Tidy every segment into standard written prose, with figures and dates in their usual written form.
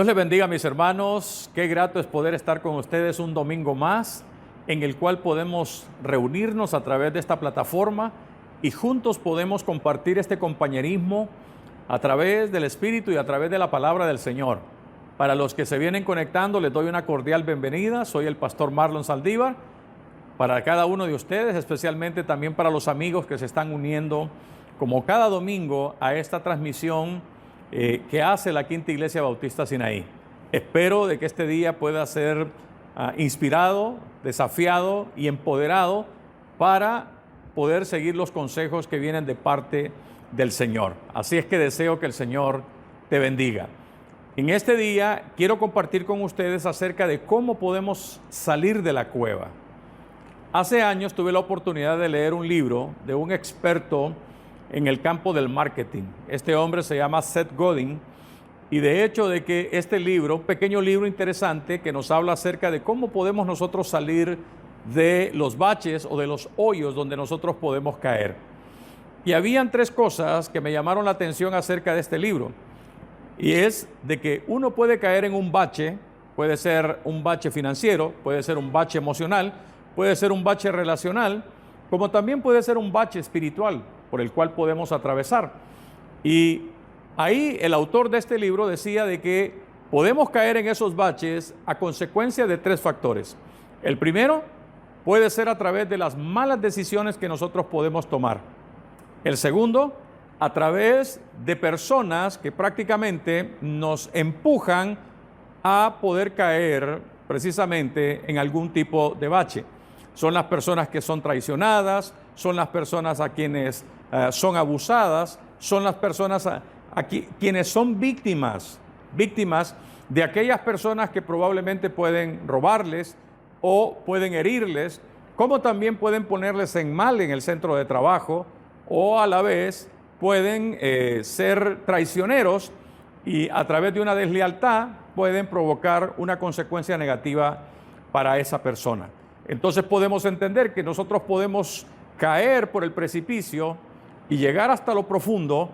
Dios les bendiga, mis hermanos. Qué grato es poder estar con ustedes un domingo más en el cual podemos reunirnos a través de esta plataforma y juntos podemos compartir este compañerismo a través del Espíritu y a través de la palabra del Señor. Para los que se vienen conectando, les doy una cordial bienvenida. Soy el pastor Marlon Saldívar. Para cada uno de ustedes, especialmente también para los amigos que se están uniendo como cada domingo a esta transmisión que hace la Quinta Iglesia Bautista Sinaí. Espero de que este día pueda ser inspirado, desafiado y empoderado para poder seguir los consejos que vienen de parte del Señor. Así es que deseo que el Señor te bendiga. En este día quiero compartir con ustedes acerca de cómo podemos salir de la cueva. Hace años tuve la oportunidad de leer un libro de un experto en el campo del marketing. Este hombre se llama Seth Godin, y de hecho de que este libro, un pequeño libro interesante que nos habla acerca de cómo podemos nosotros salir de los baches o de los hoyos donde nosotros podemos caer. Y habían tres cosas que me llamaron la atención acerca de este libro, y es de que uno puede caer en un bache, puede ser un bache financiero, puede ser un bache emocional, puede ser un bache relacional, como también puede ser un bache espiritual por el cual podemos atravesar. Y ahí el autor de este libro decía de que podemos caer en esos baches a consecuencia de tres factores. El primero puede ser a través de las malas decisiones que nosotros podemos tomar. El segundo, a través de personas que prácticamente nos empujan a poder caer precisamente en algún tipo de bache. Son las personas que son traicionadas, son las personas a quienes son abusadas, son las personas quienes son víctimas de aquellas personas que probablemente pueden robarles o pueden herirles, como también pueden ponerles en mal en el centro de trabajo, o a la vez pueden ser traicioneros y a través de una deslealtad pueden provocar una consecuencia negativa para esa persona. Entonces podemos entender que nosotros podemos caer por el precipicio y llegar hasta lo profundo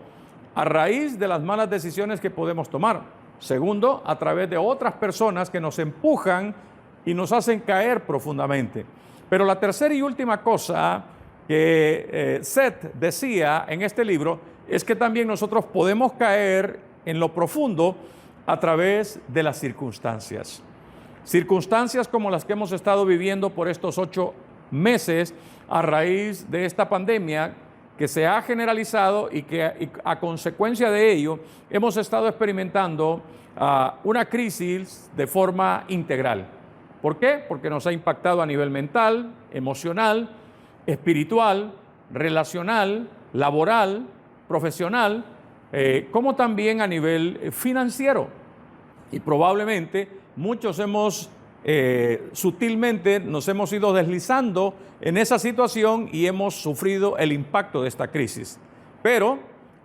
a raíz de las malas decisiones que podemos tomar. Segundo, a través de otras personas que nos empujan y nos hacen caer profundamente. Pero la tercera y última cosa que Seth decía en este libro es que también nosotros podemos caer en lo profundo a través de las circunstancias. Circunstancias como las que hemos estado viviendo por estos 8 meses a raíz de esta pandemia que se ha generalizado y que a consecuencia de ello hemos estado experimentando una crisis de forma integral. ¿Por qué? Porque nos ha impactado a nivel mental, emocional, espiritual, relacional, laboral, profesional, como también a nivel financiero. Y probablemente muchos sutilmente nos hemos ido deslizando en esa situación y hemos sufrido el impacto de esta crisis. Pero,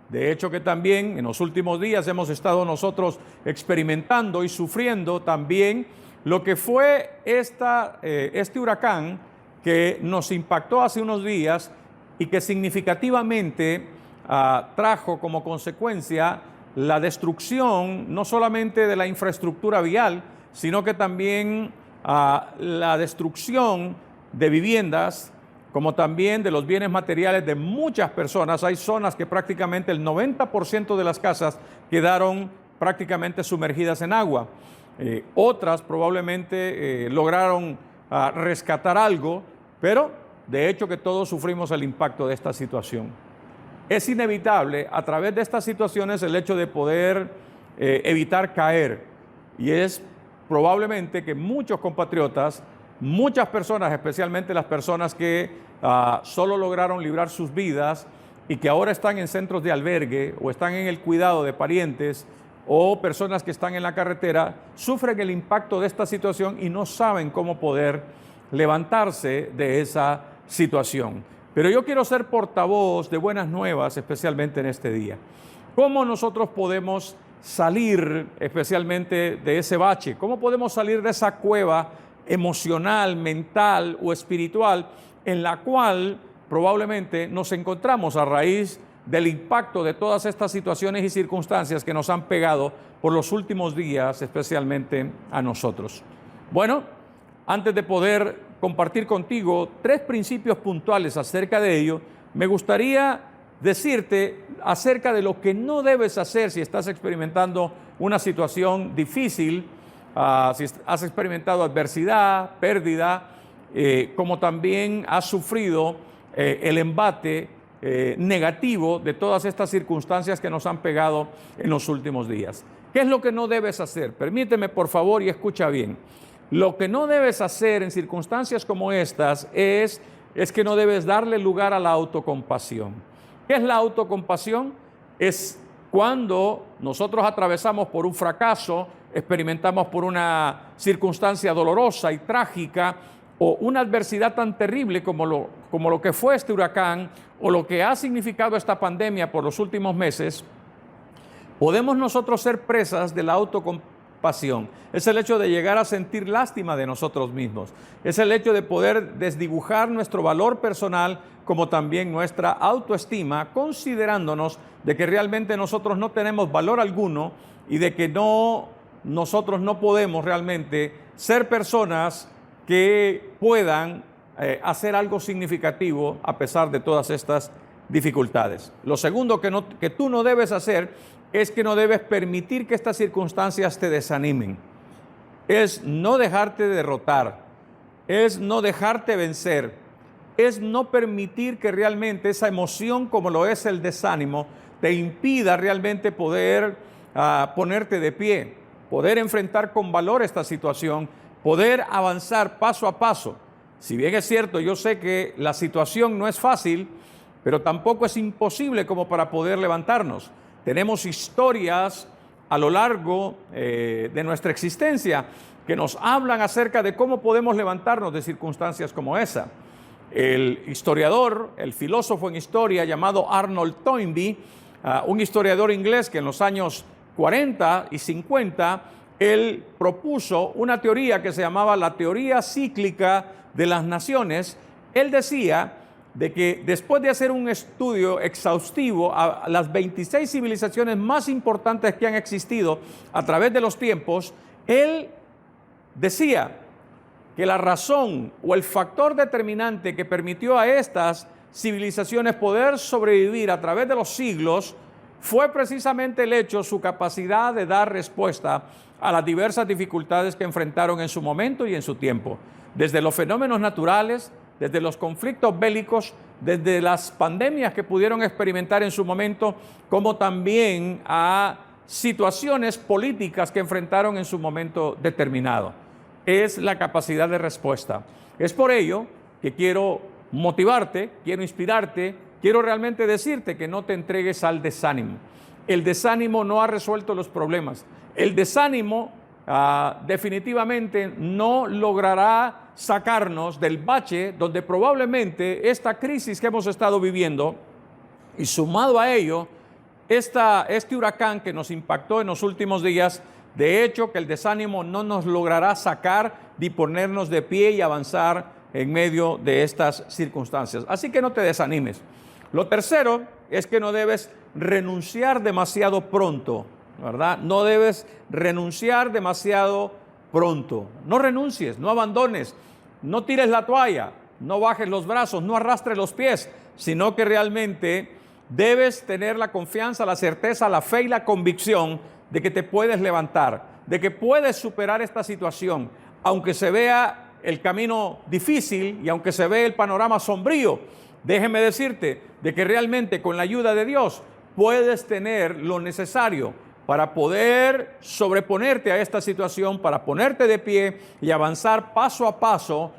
de hecho que también en los últimos días hemos estado nosotros experimentando y sufriendo también lo que fue este huracán que nos impactó hace unos días y que significativamente trajo como consecuencia la destrucción no solamente de la infraestructura vial, sino que también la destrucción de viviendas, como también de los bienes materiales de muchas personas. Hay zonas que prácticamente el 90% de las casas quedaron prácticamente sumergidas en agua. Otras probablemente lograron rescatar algo, pero de hecho que todos sufrimos el impacto de esta situación. Es inevitable a través de estas situaciones el hecho de poder evitar caer, y es probablemente que muchos compatriotas, muchas personas, especialmente las personas que solo lograron librar sus vidas y que ahora están en centros de albergue o están en el cuidado de parientes o personas que están en la carretera, sufren el impacto de esta situación y no saben cómo poder levantarse de esa situación. Pero yo quiero ser portavoz de buenas nuevas, especialmente en este día. ¿Cómo nosotros podemos salir especialmente de ese bache? ¿Cómo podemos salir de esa cueva emocional, mental o espiritual en la cual probablemente nos encontramos a raíz del impacto de todas estas situaciones y circunstancias que nos han pegado por los últimos días, especialmente a nosotros. Bueno, antes de poder compartir contigo 3 principios puntuales acerca de ello, me gustaría decirte acerca de lo que no debes hacer si estás experimentando una situación difícil, si has experimentado adversidad, pérdida, como también has sufrido el embate negativo de todas estas circunstancias que nos han pegado en los últimos días. ¿Qué es lo que no debes hacer? Permíteme, por favor, y escucha bien. Lo que no debes hacer en circunstancias como estas es que no debes darle lugar a la autocompasión. ¿Qué es la autocompasión? Es cuando nosotros atravesamos por un fracaso, experimentamos por una circunstancia dolorosa y trágica, o una adversidad tan terrible como lo que fue este huracán, o lo que ha significado esta pandemia por los últimos meses, podemos nosotros ser presas de la autocompasión. Es el hecho de llegar a sentir lástima de nosotros mismos. Es el hecho de poder desdibujar nuestro valor personal, como también nuestra autoestima, considerándonos de que realmente nosotros no tenemos valor alguno y de que nosotros no podemos realmente ser personas que puedan hacer algo significativo a pesar de todas estas dificultades. Lo segundo que tú no debes hacer es que no debes permitir que estas circunstancias te desanimen. Es no dejarte derrotar, es no dejarte vencer, es no permitir que realmente esa emoción, como lo es el desánimo, te impida realmente poder ponerte de pie, poder enfrentar con valor esta situación, poder avanzar paso a paso. Si bien es cierto, yo sé que la situación no es fácil, pero tampoco es imposible como para poder levantarnos. Tenemos historias a lo largo de nuestra existencia que nos hablan acerca de cómo podemos levantarnos de circunstancias como esa. El historiador, el filósofo en historia llamado Arnold Toynbee, un historiador inglés que en los años 40 y 50, él propuso una teoría que se llamaba la teoría cíclica de las naciones. Él decía de que después de hacer un estudio exhaustivo a las 26 civilizaciones más importantes que han existido a través de los tiempos, él decía que la razón o el factor determinante que permitió a estas civilizaciones poder sobrevivir a través de los siglos fue precisamente el hecho, su capacidad de dar respuesta a las diversas dificultades que enfrentaron en su momento y en su tiempo. Desde los fenómenos naturales, desde los conflictos bélicos, desde las pandemias que pudieron experimentar en su momento, como también a situaciones políticas que enfrentaron en su momento determinado. Es la capacidad de respuesta. Es por ello que quiero motivarte, quiero inspirarte, quiero realmente decirte que no te entregues al desánimo. El desánimo no ha resuelto los problemas. El desánimo definitivamente no logrará sacarnos del bache donde probablemente esta crisis que hemos estado viviendo, y sumado a ello, este huracán que nos impactó en los últimos días, de hecho que el desánimo no nos logrará sacar ni ponernos de pie y avanzar en medio de estas circunstancias. Así que no te desanimes. Lo tercero es que no debes renunciar demasiado pronto, ¿verdad? No debes renunciar demasiado pronto. No renuncies, no abandones, no tires la toalla, no bajes los brazos, no arrastres los pies, sino que realmente debes tener la confianza, la certeza, la fe y la convicción de que te puedes levantar, de que puedes superar esta situación, aunque se vea el camino difícil y aunque se vea el panorama sombrío. Déjeme decirte de que realmente con la ayuda de Dios puedes tener lo necesario para poder sobreponerte a esta situación, para ponerte de pie y avanzar paso a paso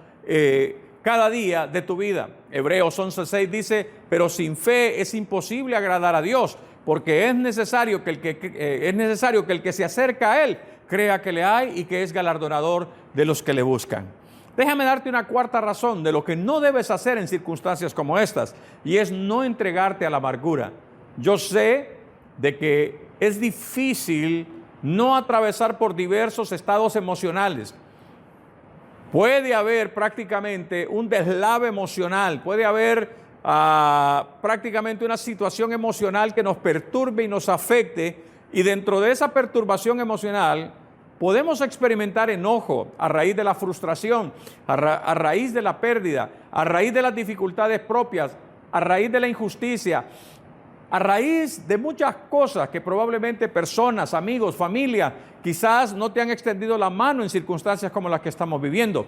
cada día de tu vida. Hebreos 11:6 dice, pero sin fe es imposible agradar a Dios, porque es necesario que el que se acerca a Él crea que le hay y que es galardonador de los que le buscan. Déjame darte una cuarta razón de lo que no debes hacer en circunstancias como estas, y es no entregarte a la amargura. Yo sé de que es difícil no atravesar por diversos estados emocionales. Puede haber prácticamente un deslave emocional, puede haber prácticamente una situación emocional que nos perturbe y nos afecte, y dentro de esa perturbación emocional podemos experimentar enojo a raíz de la frustración, a raíz de la pérdida, a raíz de las dificultades propias, a raíz de la injusticia, a raíz de muchas cosas que probablemente personas, amigos, familia, quizás no te han extendido la mano en circunstancias como las que estamos viviendo.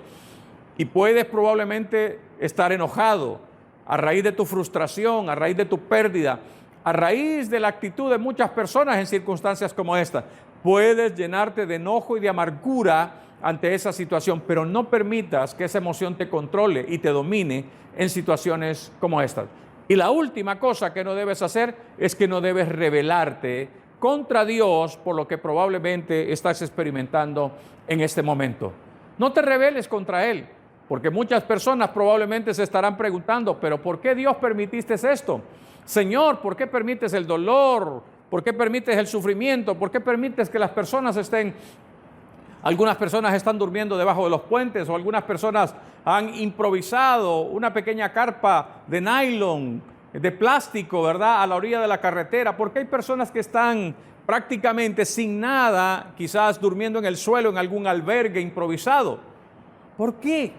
Y puedes probablemente estar enojado a raíz de tu frustración, a raíz de tu pérdida, a raíz de la actitud de muchas personas en circunstancias como esta. Puedes llenarte de enojo y de amargura ante esa situación, pero no permitas que esa emoción te controle y te domine en situaciones como estas. Y la última cosa que no debes hacer es que no debes rebelarte contra Dios por lo que probablemente estás experimentando en este momento. No te rebeles contra Él, porque muchas personas probablemente se estarán preguntando, pero ¿por qué Dios permitiste esto? Señor, ¿por qué permites el dolor? ¿Por qué permites el sufrimiento? ¿Por qué permites que las personas algunas personas están durmiendo debajo de los puentes, o algunas personas han improvisado una pequeña carpa de nylon, de plástico, ¿verdad?, a la orilla de la carretera? ¿Por qué hay personas que están prácticamente sin nada, quizás durmiendo en el suelo en algún albergue improvisado? ¿Por qué?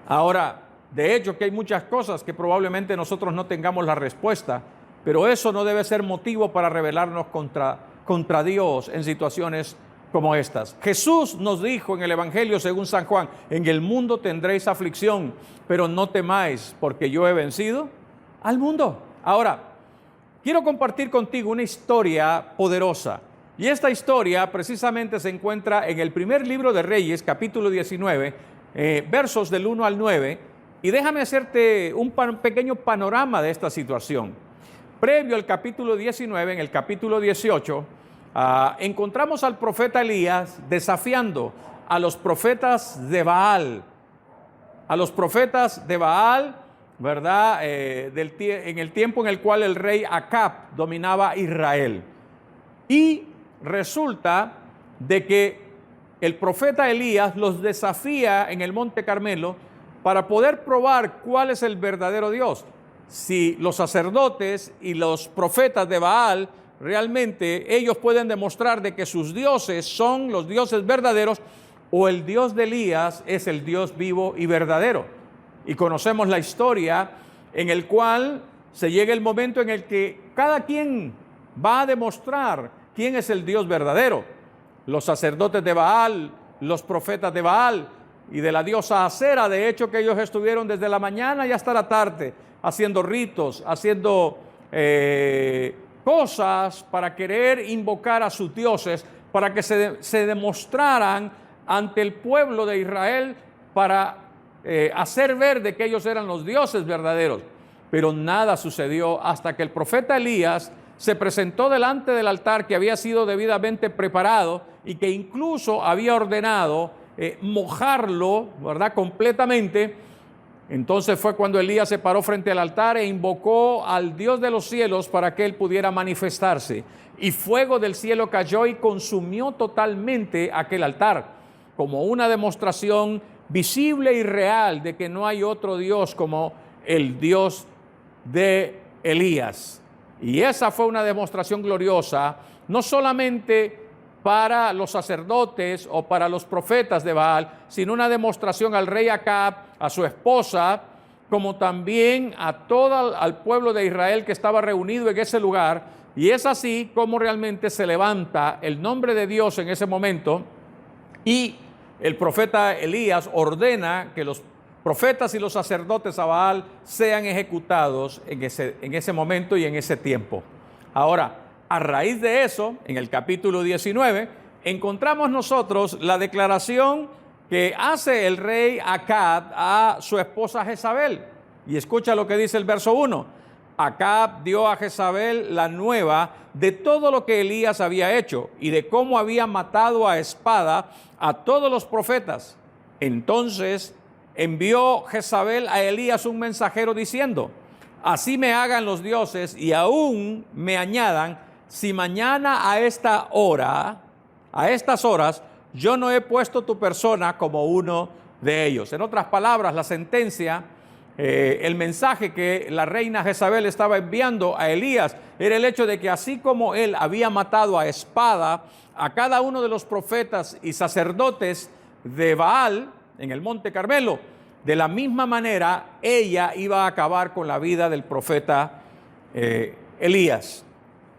Ahora, de hecho que hay muchas cosas que probablemente nosotros no tengamos la respuesta, pero eso no debe ser motivo para rebelarnos contra Dios en situaciones como estas. Jesús nos dijo en el Evangelio según San Juan: en el mundo tendréis aflicción, pero no temáis, porque yo he vencido al mundo. Ahora, quiero compartir contigo una historia poderosa. Y esta historia precisamente se encuentra en el primer libro de Reyes, capítulo 19, versos del 1 al 9. Y déjame hacerte un pequeño panorama de esta situación. Previo al capítulo 19, en el capítulo 18, encontramos al profeta Elías desafiando a los profetas de Baal. A los profetas de Baal, ¿verdad? En el tiempo en el cual el rey Acab dominaba Israel. Y resulta de que el profeta Elías los desafía en el Monte Carmelo para poder probar cuál es el verdadero Dios. Si los sacerdotes y los profetas de Baal realmente ellos pueden demostrar de que sus dioses son los dioses verdaderos, o el Dios de Elías es el Dios vivo y verdadero. Y conocemos la historia en el cual se llega el momento en el que cada quien va a demostrar quién es el Dios verdadero. Los sacerdotes de Baal, los profetas de Baal y de la diosa Acera. De hecho que ellos estuvieron desde la mañana y hasta la tarde haciendo ritos, haciendo cosas para querer invocar a sus dioses, para que se demostraran ante el pueblo de Israel, para hacer ver de que ellos eran los dioses verdaderos. Pero nada sucedió hasta que el profeta Elías se presentó delante del altar que había sido debidamente preparado y que incluso había ordenado mojarlo, ¿verdad?, completamente. Entonces fue cuando Elías se paró frente al altar e invocó al Dios de los cielos para que él pudiera manifestarse. Y fuego del cielo cayó y consumió totalmente aquel altar, como una demostración visible y real de que no hay otro Dios como el Dios de Elías. Y esa fue una demostración gloriosa, no solamente para los sacerdotes o para los profetas de Baal, sino una demostración al rey Acab, a su esposa, como también a todo al pueblo de Israel que estaba reunido en ese lugar. Y es así como realmente se levanta el nombre de Dios en ese momento, y el profeta Elías ordena que los profetas y los sacerdotes a Baal sean ejecutados en ese momento y en ese tiempo. Ahora, a raíz de eso, en el capítulo 19, encontramos nosotros la declaración que hace el rey Acab a su esposa Jezabel. Y escucha lo que dice el verso 1. Acab dio a Jezabel la nueva de todo lo que Elías había hecho y de cómo había matado a espada a todos los profetas. Entonces envió Jezabel a Elías un mensajero diciendo: así me hagan los dioses y aún me añadan, si mañana a estas horas, yo no he puesto tu persona como uno de ellos. En otras palabras, la sentencia el mensaje que la reina Jezabel estaba enviando a Elías era el hecho de que así como él había matado a espada a cada uno de los profetas y sacerdotes de Baal en el Monte Carmelo, de la misma manera ella iba a acabar con la vida del profeta Elías.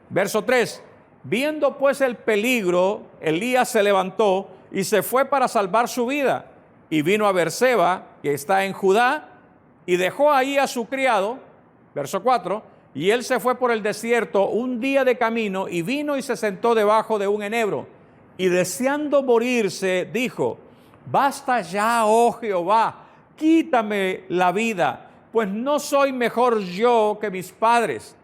Verso 3, viendo pues el peligro, Elías se levantó y se fue para salvar su vida, y vino a Beerseba, que está en Judá, y dejó ahí a su criado, verso 4, y él se fue por el desierto un día de camino, y vino y se sentó debajo de un enebro, y deseando morirse, dijo: basta ya, oh Jehová, quítame la vida, pues no soy mejor yo que mis padres.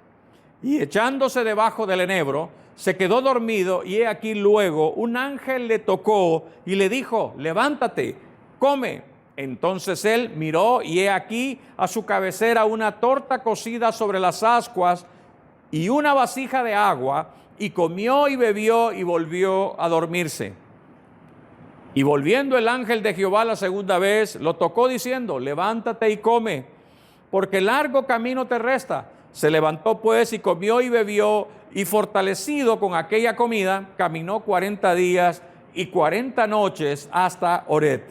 Y echándose debajo del enebro, se quedó dormido, y he aquí luego un ángel le tocó y le dijo: levántate, come. Entonces él miró, y he aquí a su cabecera una torta cocida sobre las ascuas y una vasija de agua, y comió y bebió y volvió a dormirse. Y volviendo el ángel de Jehová la segunda vez, lo tocó diciendo: levántate y come, porque largo camino te resta. Se levantó pues y comió y bebió, y fortalecido con aquella comida, caminó 40 días y 40 noches hasta Horeb,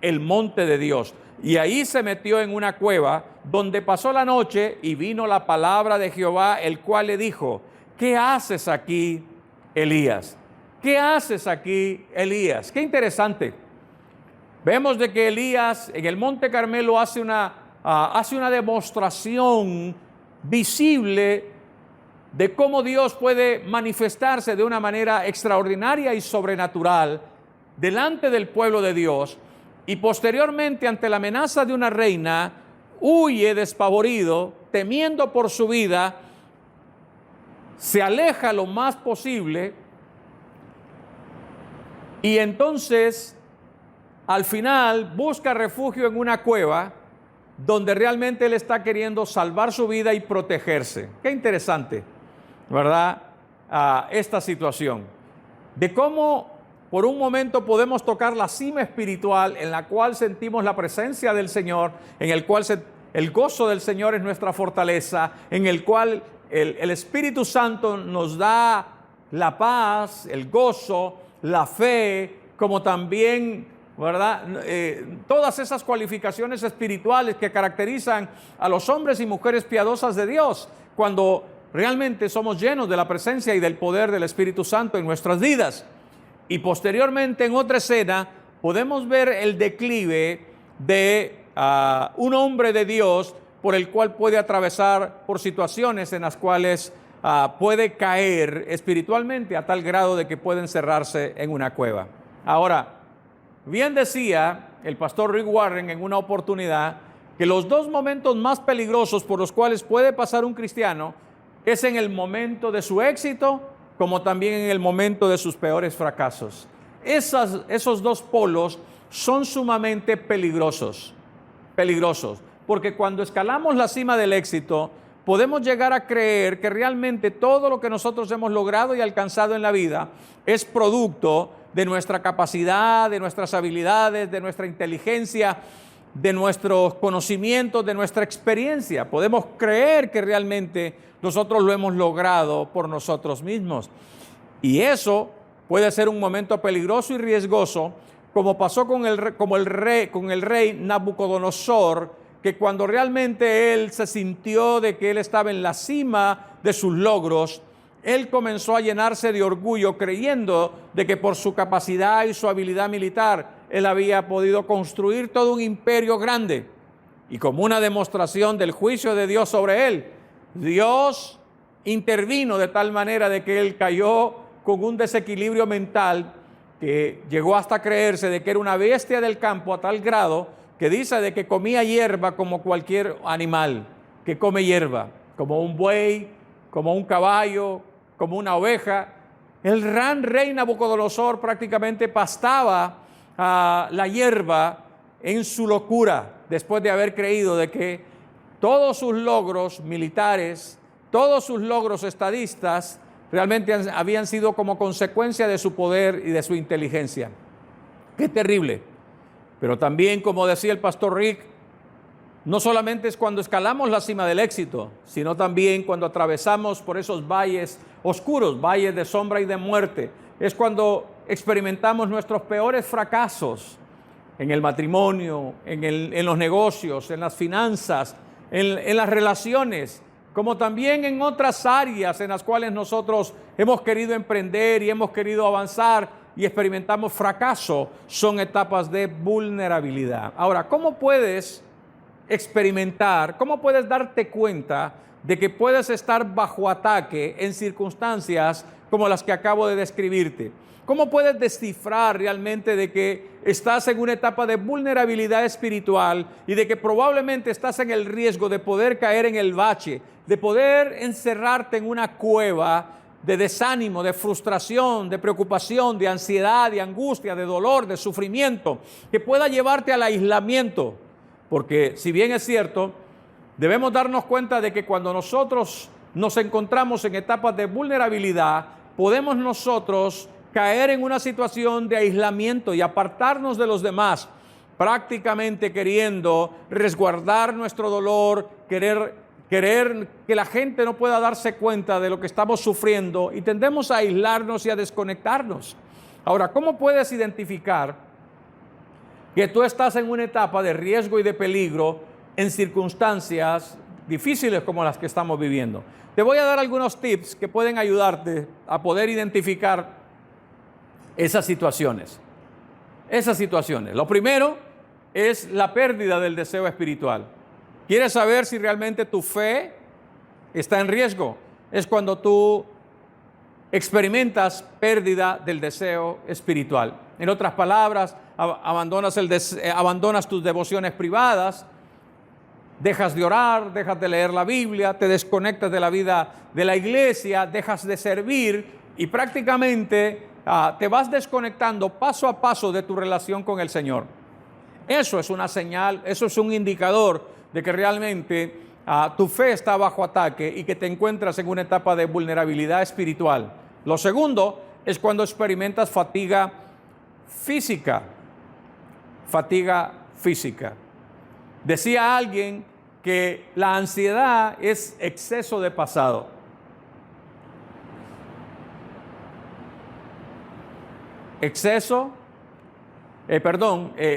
el monte de Dios. Y ahí se metió en una cueva, donde pasó la noche, y vino la palabra de Jehová, el cual le dijo: ¿qué haces aquí, Elías? ¿Qué haces aquí, Elías? Qué interesante. Vemos de que Elías en el Monte Carmelo hace una demostración visible de cómo Dios puede manifestarse de una manera extraordinaria y sobrenatural delante del pueblo de Dios, y posteriormente, ante la amenaza de una reina, huye despavorido, temiendo por su vida, se aleja lo más posible, y entonces al final busca refugio en una cueva donde realmente él está queriendo salvar su vida y protegerse. Qué interesante, ¿verdad? Esta situación de cómo por un momento podemos tocar la cima espiritual en la cual sentimos la presencia del Señor, en el cual el gozo del Señor es nuestra fortaleza, en el cual el Espíritu Santo nos da la paz, el gozo, la fe, como también, ¿verdad? Todas esas cualificaciones espirituales que caracterizan a los hombres y mujeres piadosas de Dios, cuando realmente somos llenos de la presencia y del poder del Espíritu Santo en nuestras vidas. Y posteriormente, en otra escena, podemos ver el declive de un hombre de Dios, por el cual puede atravesar por situaciones en las cuales puede caer espiritualmente a tal grado de que puede encerrarse en una cueva. Ahora, bien decía el pastor Rick Warren en una oportunidad que los dos momentos más peligrosos por los cuales puede pasar un cristiano es en el momento de su éxito, como también en el momento de sus peores fracasos. Esos dos polos son sumamente peligrosos, porque cuando escalamos la cima del éxito, podemos llegar a creer que realmente todo lo que nosotros hemos logrado y alcanzado en la vida es producto de nuestra capacidad, de nuestras habilidades, de nuestra inteligencia, de nuestros conocimientos, de nuestra experiencia. Podemos creer que realmente nosotros lo hemos logrado por nosotros mismos. Y eso puede ser un momento peligroso y riesgoso, como pasó con el rey Nabucodonosor, que cuando realmente él se sintió de que él estaba en la cima de sus logros, él comenzó a llenarse de orgullo, creyendo de que por su capacidad y su habilidad militar, él había podido construir todo un imperio grande. Y como una demostración del juicio de Dios sobre él, Dios intervino de tal manera de que él cayó con un desequilibrio mental que llegó hasta creerse de que era una bestia del campo, a tal grado que dice de que comía hierba como cualquier animal que come hierba, como un buey, como un caballo, como una oveja. El gran rey Nabucodonosor prácticamente pastaba la hierba en su locura, después de haber creído de que todos sus logros militares, todos sus logros estadistas, realmente habían sido como consecuencia de su poder y de su inteligencia. Qué terrible. Pero también, como decía el pastor Rick, No solamente es cuando escalamos la cima del éxito, sino también cuando atravesamos por esos valles oscuros, valles de sombra y de muerte. Es cuando experimentamos nuestros peores fracasos en el matrimonio, en los negocios, en las finanzas, en las relaciones, como también en otras áreas en las cuales nosotros hemos querido emprender y hemos querido avanzar y experimentamos fracaso. Son etapas de vulnerabilidad. Ahora, ¿cómo puedes experimentar, cómo puedes darte cuenta de que puedes estar bajo ataque en circunstancias como las que acabo de describirte? ¿Cómo puedes descifrar realmente de que estás en una etapa de vulnerabilidad espiritual y de que probablemente estás en el riesgo de poder caer en el bache, de poder encerrarte en una cueva de desánimo, de frustración, de preocupación, de ansiedad, de angustia, de dolor, de sufrimiento, que pueda llevarte al aislamiento? Porque si bien es cierto, debemos darnos cuenta de que cuando nosotros nos encontramos en etapas de vulnerabilidad, podemos nosotros caer en una situación de aislamiento y apartarnos de los demás, prácticamente queriendo resguardar nuestro dolor, querer que la gente no pueda darse cuenta de lo que estamos sufriendo, y tendemos a aislarnos y a desconectarnos. Ahora, ¿cómo puedes identificar que tú estás en una etapa de riesgo y de peligro en circunstancias difíciles como las que estamos viviendo? Te voy a dar algunos tips que pueden ayudarte a poder identificar esas situaciones. Lo primero es la pérdida del deseo espiritual. ¿Quieres saber si realmente tu fe está en riesgo? Es cuando tú experimentas pérdida del deseo espiritual. En otras palabras, abandonas tus devociones privadas, dejas de orar, dejas de leer la Biblia, te desconectas de la vida de la iglesia, dejas de servir y prácticamente te vas desconectando paso a paso de tu relación con el Señor. Eso es una señal, eso es un indicador de que realmente tu fe está bajo ataque y que te encuentras en una etapa de vulnerabilidad espiritual. Lo segundo es cuando experimentas fatiga física. Decía alguien que la ansiedad es exceso de pasado.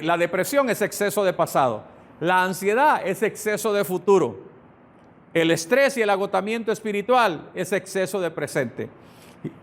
La depresión es exceso de pasado. La ansiedad es exceso de futuro. El estrés y el agotamiento espiritual es exceso de presente.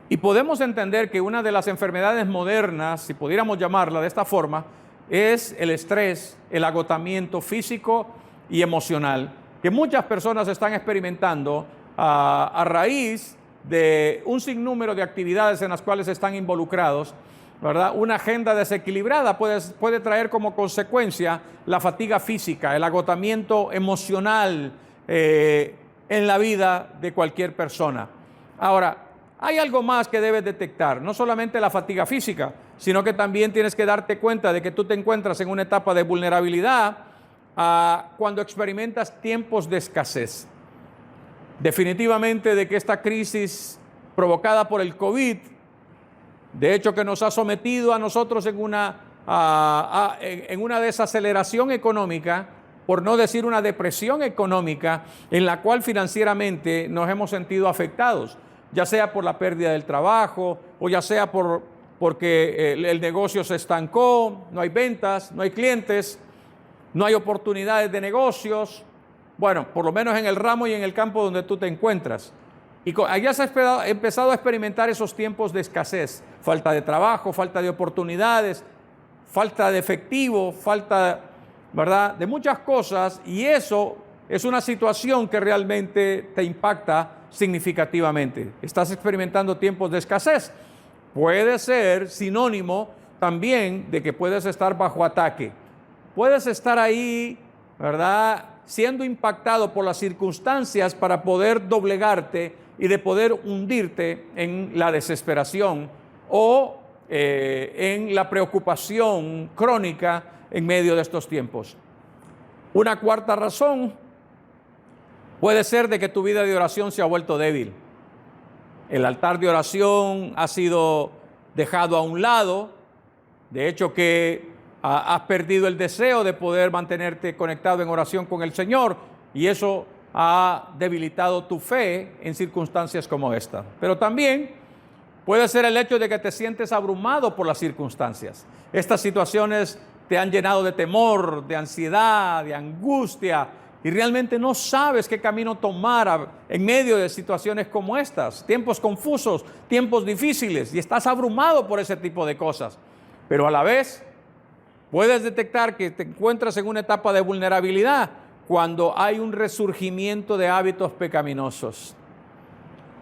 Y podemos entender que una de las enfermedades modernas, si pudiéramos llamarla de esta forma, es el estrés, el agotamiento físico y emocional, que muchas personas están experimentando a raíz de un sinnúmero de actividades en las cuales están involucrados, ¿verdad? Una agenda desequilibrada puede traer como consecuencia la fatiga física, el agotamiento emocional en la vida de cualquier persona. Ahora, hay algo más que debes detectar, no solamente la fatiga física, sino que también tienes que darte cuenta de que tú te encuentras en una etapa de vulnerabilidad cuando experimentas tiempos de escasez. Definitivamente de que esta crisis provocada por el COVID, de hecho que nos ha sometido a nosotros en una desaceleración económica, por no decir una depresión económica, en la cual financieramente nos hemos sentido afectados, ya sea por la pérdida del trabajo o ya sea porque el negocio se estancó, no hay ventas, no hay clientes, no hay oportunidades de negocios, bueno, por lo menos en el ramo y en el campo donde tú te encuentras. Y hayas empezado a experimentar esos tiempos de escasez, falta de trabajo, falta de oportunidades, falta de efectivo, falta, ¿verdad?, de muchas cosas, y eso es una situación que realmente te impacta significativamente. Estás experimentando tiempos de escasez. Puede ser sinónimo también de que puedes estar bajo ataque. Puedes estar ahí, ¿verdad?, siendo impactado por las circunstancias para poder doblegarte y de poder hundirte en la desesperación o en la preocupación crónica en medio de estos tiempos. Una cuarta razón puede ser de que tu vida de oración se ha vuelto débil. El altar de oración ha sido dejado a un lado. De hecho que has perdido el deseo de poder mantenerte conectado en oración con el Señor, y eso ha debilitado tu fe en circunstancias como esta. Pero también puede ser el hecho de que te sientes abrumado por las circunstancias. Estas situaciones te han llenado de temor, de ansiedad, de angustia, y realmente no sabes qué camino tomar en medio de situaciones como estas, tiempos confusos, tiempos difíciles, y estás abrumado por ese tipo de cosas. Pero a la vez puedes detectar que te encuentras en una etapa de vulnerabilidad cuando hay un resurgimiento de hábitos pecaminosos,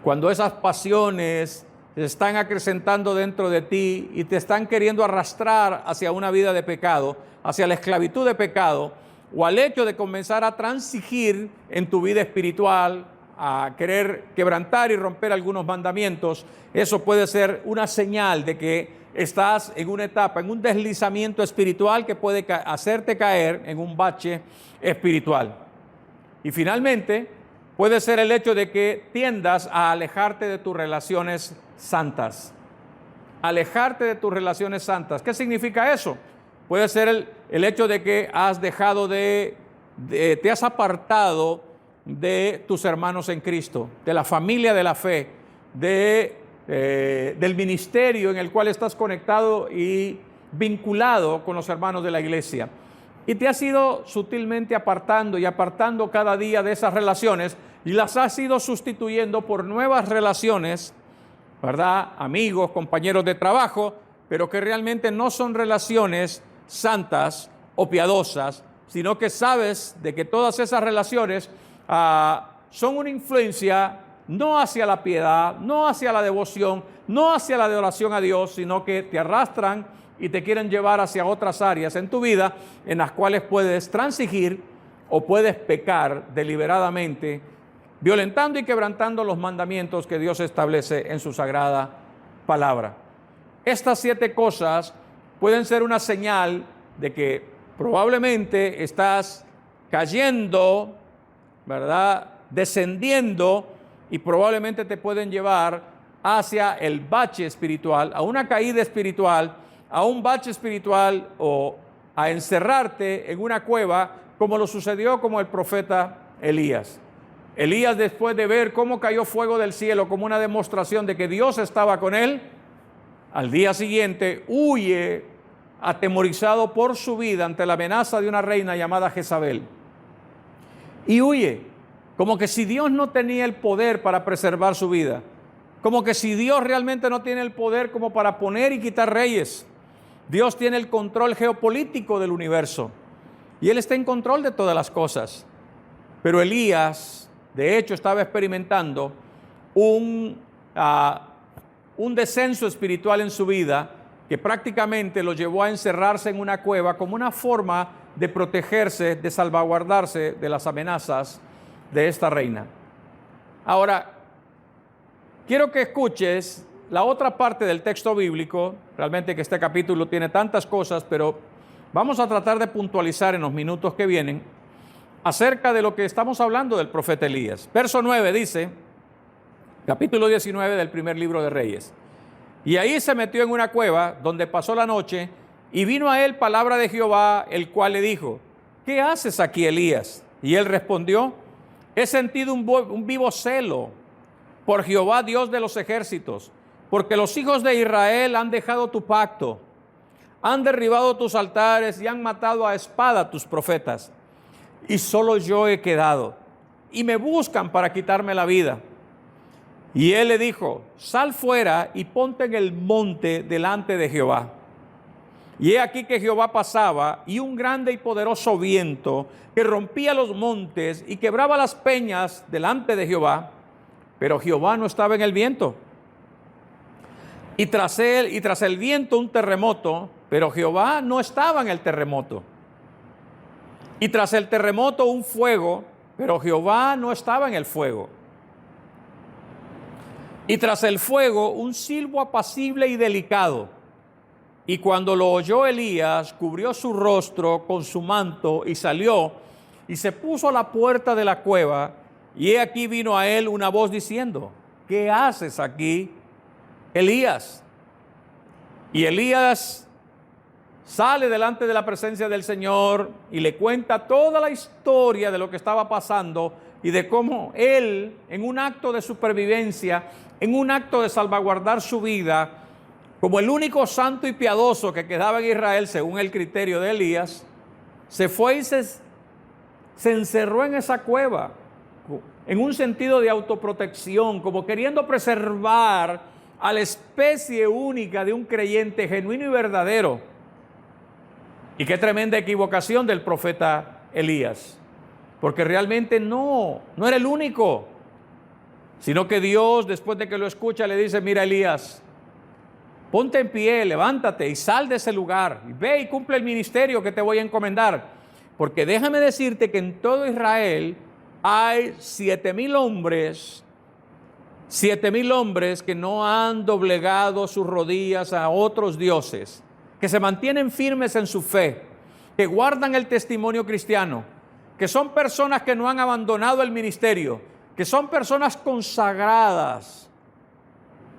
cuando esas pasiones se están acrecentando dentro de ti y te están queriendo arrastrar hacia una vida de pecado, hacia la esclavitud de pecado, o al hecho de comenzar a transigir en tu vida espiritual, a querer quebrantar y romper algunos mandamientos. Eso puede ser una señal de que estás en una etapa, en un deslizamiento espiritual que puede hacerte caer en un bache espiritual. Y finalmente, puede ser el hecho de que tiendas a alejarte de tus relaciones santas. Alejarte de tus relaciones santas. ¿Qué significa eso? Puede ser el hecho de que has dejado te has apartado de tus hermanos en Cristo, de la familia de la fe, del ministerio en el cual estás conectado y vinculado con los hermanos de la iglesia. Y te has ido sutilmente apartando y apartando cada día de esas relaciones y las has ido sustituyendo por nuevas relaciones, ¿verdad? Amigos, compañeros de trabajo, pero que realmente no son relaciones santas o piadosas, sino que sabes de que todas esas relaciones son una influencia no hacia la piedad, no hacia la devoción, no hacia la adoración a Dios, sino que te arrastran y te quieren llevar hacia otras áreas en tu vida en las cuales puedes transigir o puedes pecar deliberadamente, violentando y quebrantando los mandamientos que Dios establece en su sagrada palabra. Estas 7 cosas pueden ser una señal de que probablemente estás cayendo, ¿verdad? Descendiendo, y probablemente te pueden llevar hacia el bache espiritual, a una caída espiritual, a un bache espiritual, o a encerrarte en una cueva, como lo sucedió con el profeta Elías. Elías, después de ver cómo cayó fuego del cielo como una demostración de que Dios estaba con él, al día siguiente huye atemorizado por su vida ante la amenaza de una reina llamada Jezabel. Y huye, como que si Dios no tenía el poder para preservar su vida, como que si Dios realmente no tiene el poder como para poner y quitar reyes. Dios tiene el control geopolítico del universo y Él está en control de todas las cosas. Pero Elías, de hecho, estaba experimentando un descenso espiritual en su vida que prácticamente lo llevó a encerrarse en una cueva como una forma de protegerse, de salvaguardarse de las amenazas de esta reina. Ahora, quiero que escuches la otra parte del texto bíblico. Realmente que este capítulo tiene tantas cosas, pero vamos a tratar de puntualizar en los minutos que vienen acerca de lo que estamos hablando del profeta Elías. Verso 9 dice, capítulo 19 del primer libro de Reyes: y ahí se metió en una cueva donde pasó la noche, y vino a él palabra de Jehová, el cual le dijo: ¿qué haces aquí, Elías? Y él respondió: he sentido un vivo celo por Jehová, Dios de los ejércitos, porque los hijos de Israel han dejado tu pacto, han derribado tus altares y han matado a espada tus profetas. Y solo yo he quedado, y me buscan para quitarme la vida. Y él le dijo: sal fuera y ponte en el monte delante de Jehová. Y he aquí que Jehová pasaba, y un grande y poderoso viento que rompía los montes y quebraba las peñas delante de Jehová, pero Jehová no estaba en el viento. Y tras el viento un terremoto, pero Jehová no estaba en el terremoto. Y tras el terremoto un fuego, pero Jehová no estaba en el fuego. Y tras el fuego un silbo apacible y delicado. Y cuando lo oyó Elías, cubrió su rostro con su manto y salió y se puso a la puerta de la cueva. Y he aquí vino a él una voz diciendo: ¿qué haces aquí, Elías? Y Elías sale delante de la presencia del Señor y le cuenta toda la historia de lo que estaba pasando y de cómo él, en un acto de supervivencia, en un acto de salvaguardar su vida, como el único santo y piadoso que quedaba en Israel, según el criterio de Elías, se fue y se encerró en esa cueva, en un sentido de autoprotección, como queriendo preservar a la especie única de un creyente genuino y verdadero. Y qué tremenda equivocación del profeta Elías, porque realmente no era el único, sino que Dios, después de que lo escucha, le dice: mira, Elías, ponte en pie, levántate y sal de ese lugar, y ve y cumple el ministerio que te voy a encomendar, porque déjame decirte que en todo Israel hay 7,000 hombres, 7,000 hombres que no han doblegado sus rodillas a otros dioses, que se mantienen firmes en su fe, que guardan el testimonio cristiano, que son personas que no han abandonado el ministerio, que son personas consagradas,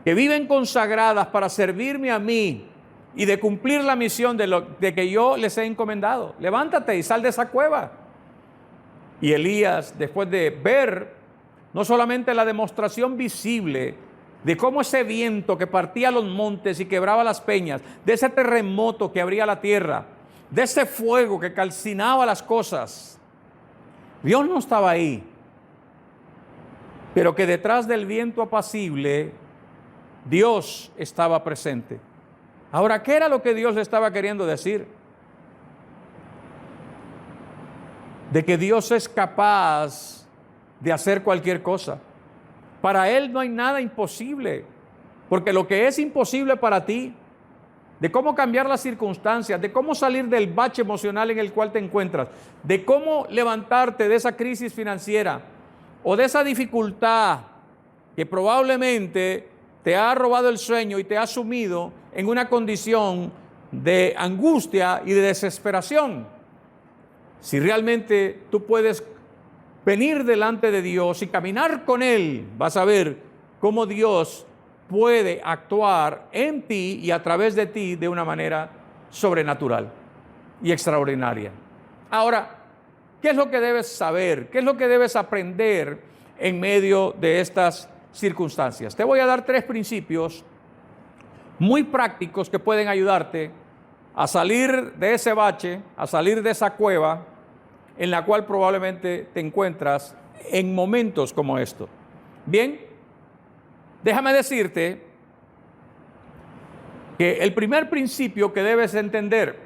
que viven consagradas para servirme a mí y de cumplir la misión de que yo les he encomendado. Levántate y sal de esa cueva. Y Elías, después de ver no solamente la demostración visible de cómo ese viento que partía los montes y quebraba las peñas, de ese terremoto que abría la tierra, de ese fuego que calcinaba las cosas, Dios no estaba ahí, pero que detrás del viento apacible Dios estaba presente. Ahora, ¿qué era lo que Dios le estaba queriendo decir? De que Dios es capaz de hacer cualquier cosa. Para Él no hay nada imposible, porque lo que es imposible para ti, de cómo cambiar las circunstancias, de cómo salir del bache emocional en el cual te encuentras, de cómo levantarte de esa crisis financiera o de esa dificultad que probablemente te ha robado el sueño y te ha sumido en una condición de angustia y de desesperación. Si realmente tú puedes venir delante de Dios y caminar con Él, vas a ver cómo Dios puede actuar en ti y a través de ti de una manera sobrenatural y extraordinaria. Ahora, ¿qué es lo que debes saber? ¿Qué es lo que debes aprender en medio de estas circunstancias? Te voy a dar 3 principios muy prácticos que pueden ayudarte a salir de ese bache, a salir de esa cueva en la cual probablemente te encuentras en momentos como estos. Bien, déjame decirte que el primer principio que debes entender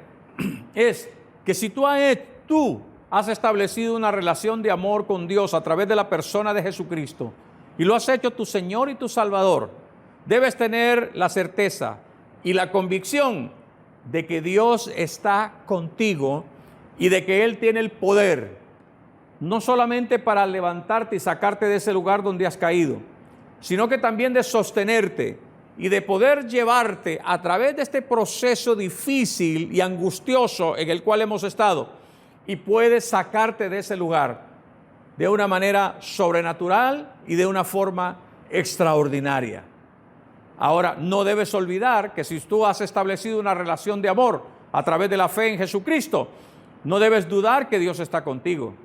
es que si tú has establecido una relación de amor con Dios a través de la persona de Jesucristo y lo has hecho tu Señor y tu Salvador, debes tener la certeza y la convicción de que Dios está contigo y de que Él tiene el poder, no solamente para levantarte y sacarte de ese lugar donde has caído, sino que también de sostenerte y de poder llevarte a través de este proceso difícil y angustioso en el cual hemos estado, y puede sacarte de ese lugar de una manera sobrenatural y de una forma extraordinaria. Ahora, no debes olvidar que si tú has establecido una relación de amor a través de la fe en Jesucristo, no debes dudar que Dios está contigo.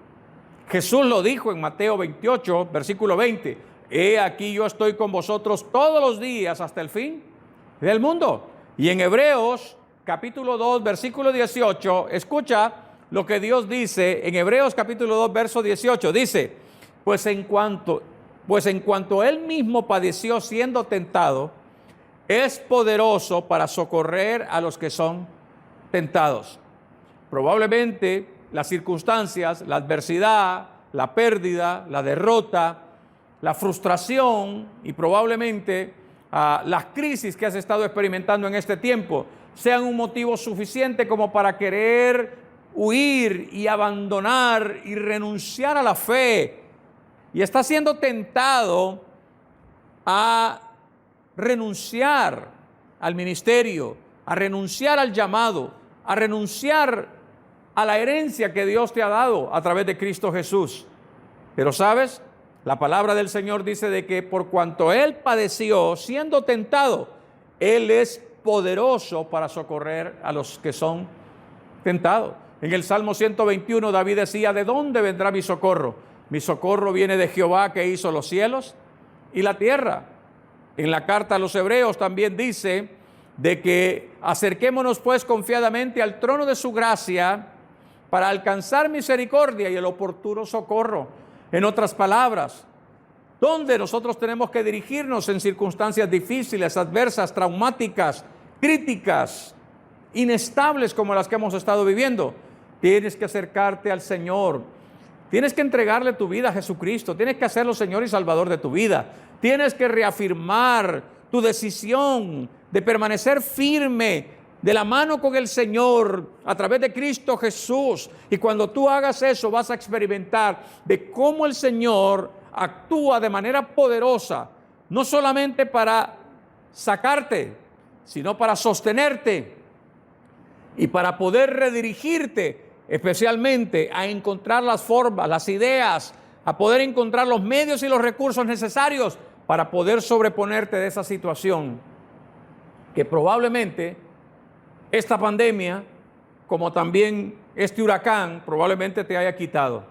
Jesús lo dijo en Mateo 28, versículo 20. He aquí yo estoy con vosotros todos los días hasta el fin del mundo. Y en Hebreos capítulo 2, versículo 18, escucha lo que Dios dice en Hebreos capítulo 2, verso 18. Dice, pues en cuanto Él mismo padeció siendo tentado, es poderoso para socorrer a los que son tentados. Probablemente las circunstancias, la adversidad, la pérdida, la derrota, la frustración y probablemente las crisis que has estado experimentando en este tiempo sean un motivo suficiente como para querer huir y abandonar y renunciar a la fe. Y estás siendo tentado a renunciar al ministerio, a renunciar al llamado, a renunciar a la herencia que Dios te ha dado a través de Cristo Jesús. Pero ¿sabes? La palabra del Señor dice de que por cuanto Él padeció siendo tentado, Él es poderoso para socorrer a los que son tentados. En el Salmo 121 David decía: ¿de dónde vendrá mi socorro? Mi socorro viene de Jehová, que hizo los cielos y la tierra. En la carta a los Hebreos también dice de que acerquémonos pues confiadamente al trono de su gracia para alcanzar misericordia y el oportuno socorro. En otras palabras, ¿dónde nosotros tenemos que dirigirnos en circunstancias difíciles, adversas, traumáticas, críticas, inestables como las que hemos estado viviendo? Tienes que acercarte al Señor. Tienes que entregarle tu vida a Jesucristo. Tienes que hacerlo Señor y Salvador de tu vida. Tienes que reafirmar tu decisión de permanecer firme de la mano con el Señor a través de Cristo Jesús. Y cuando tú hagas eso, vas a experimentar de cómo el Señor actúa de manera poderosa, no solamente para sacarte, sino para sostenerte y para poder redirigirte, especialmente a encontrar las formas, las ideas, a poder encontrar los medios y los recursos necesarios para poder sobreponerte de esa situación que probablemente esta pandemia, como también este huracán, probablemente te haya quitado.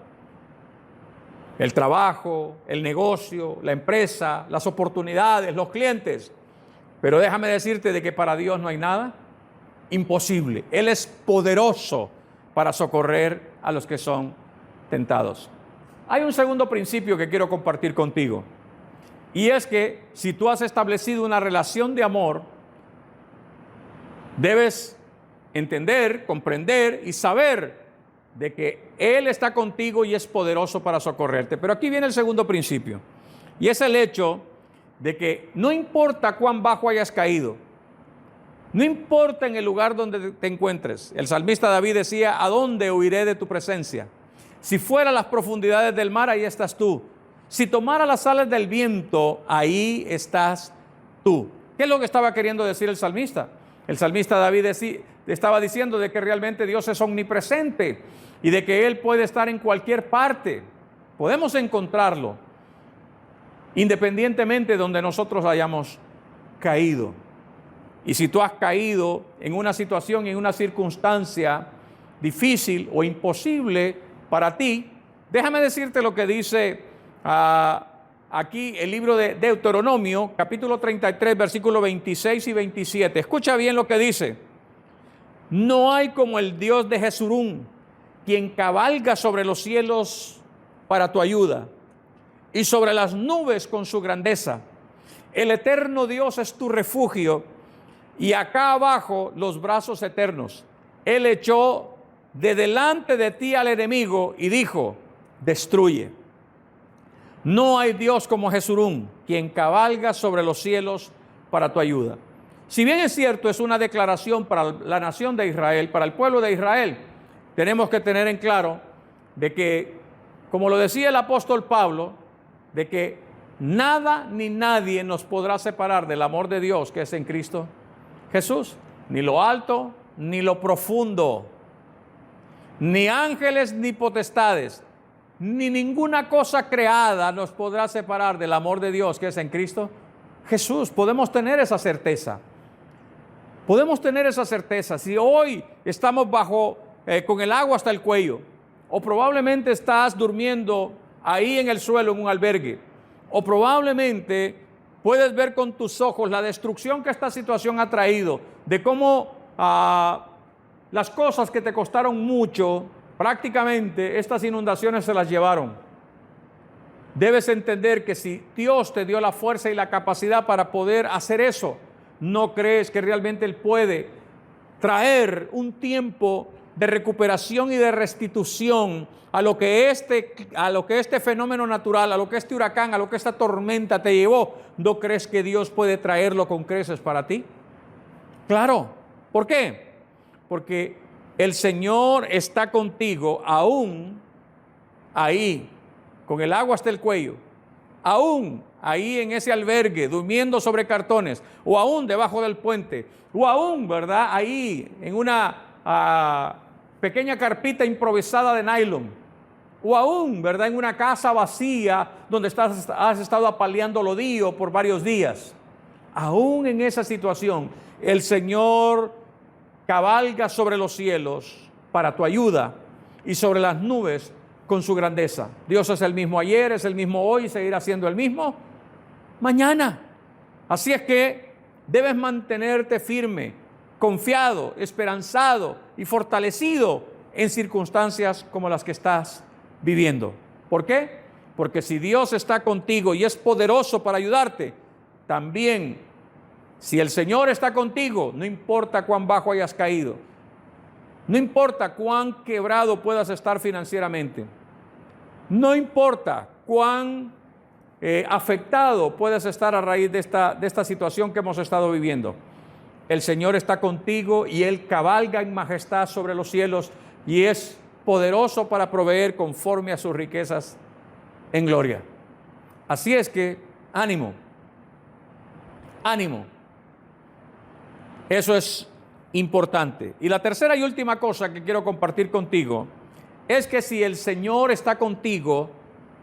El trabajo, el negocio, la empresa, las oportunidades, los clientes. Pero déjame decirte de que para Dios no hay nada imposible. Él es poderoso para socorrer a los que son tentados. Hay un segundo principio que quiero compartir contigo. Y es que si tú has establecido una relación de amor, debes entender, comprender y saber de que Él está contigo y es poderoso para socorrerte. Pero aquí viene el segundo principio, y es el hecho de que no importa cuán bajo hayas caído, no importa en el lugar donde te encuentres. El salmista David decía: ¿a dónde huiré de tu presencia? Si fuera a las profundidades del mar, ahí estás tú. Si tomara las alas del viento, ahí estás tú. ¿Qué es lo que estaba queriendo decir el salmista? El salmista David estaba diciendo de que realmente Dios es omnipresente y de que Él puede estar en cualquier parte. Podemos encontrarlo independientemente de donde nosotros hayamos caído. Y si tú has caído en una situación, en una circunstancia difícil o imposible para ti, déjame decirte lo que dice aquí el libro de Deuteronomio, capítulo 33, versículos 26 y 27. Escucha bien lo que dice: no hay como el Dios de Jesurún, quien cabalga sobre los cielos para tu ayuda y sobre las nubes con su grandeza. El eterno Dios es tu refugio, y acá abajo los brazos eternos. Él echó de delante de ti al enemigo y dijo: destruye. No hay Dios como Jesurún, quien cabalga sobre los cielos para tu ayuda. Si bien es cierto, es una declaración para la nación de Israel, para el pueblo de Israel, tenemos que tener en claro de que, como lo decía el apóstol Pablo, de que nada ni nadie nos podrá separar del amor de Dios que es en Cristo Jesús. Ni lo alto, ni lo profundo, ni ángeles, ni potestades, ni ninguna cosa creada nos podrá separar del amor de Dios que es en Cristo Jesús. Podemos tener esa certeza. Podemos tener esa certeza. Si hoy estamos con el agua hasta el cuello, o probablemente estás durmiendo ahí en el suelo en un albergue, o probablemente puedes ver con tus ojos la destrucción que esta situación ha traído, de cómo las cosas que te costaron mucho, prácticamente estas inundaciones se las llevaron. Debes entender que si Dios te dio la fuerza y la capacidad para poder hacer eso, ¿no crees que realmente Él puede traer un tiempo de recuperación y de restitución a lo que este fenómeno natural, a lo que este huracán, a lo que esta tormenta te llevó? ¿No crees que Dios puede traerlo con creces para ti? Claro. ¿Por qué? Porque el Señor está contigo aún ahí, con el agua hasta el cuello, aún ahí en ese albergue, durmiendo sobre cartones, o aún debajo del puente, o aún, ¿verdad?, ahí en una pequeña carpita improvisada de nylon, o aún, ¿verdad?, en una casa vacía donde has estado apaleando lodío por varios días. Aún en esa situación, El Señor cabalga sobre los cielos para tu ayuda y sobre las nubes con su grandeza. Dios es el mismo ayer, es el mismo hoy y seguirá siendo el mismo mañana. Así es que debes mantenerte firme, confiado, esperanzado y fortalecido en circunstancias como las que estás viviendo. ¿Por qué? Porque si Dios está contigo y es poderoso para ayudarte, también si el Señor está contigo, no importa cuán bajo hayas caído, no importa cuán quebrado puedas estar financieramente, no importa cuán afectado puedes estar a raíz de esta situación que hemos estado viviendo. El Señor está contigo y Él cabalga en majestad sobre los cielos y es poderoso para proveer conforme a sus riquezas en gloria. Así es que, ánimo, ánimo. Eso es importante. Y la tercera y última cosa que quiero compartir contigo es que si el Señor está contigo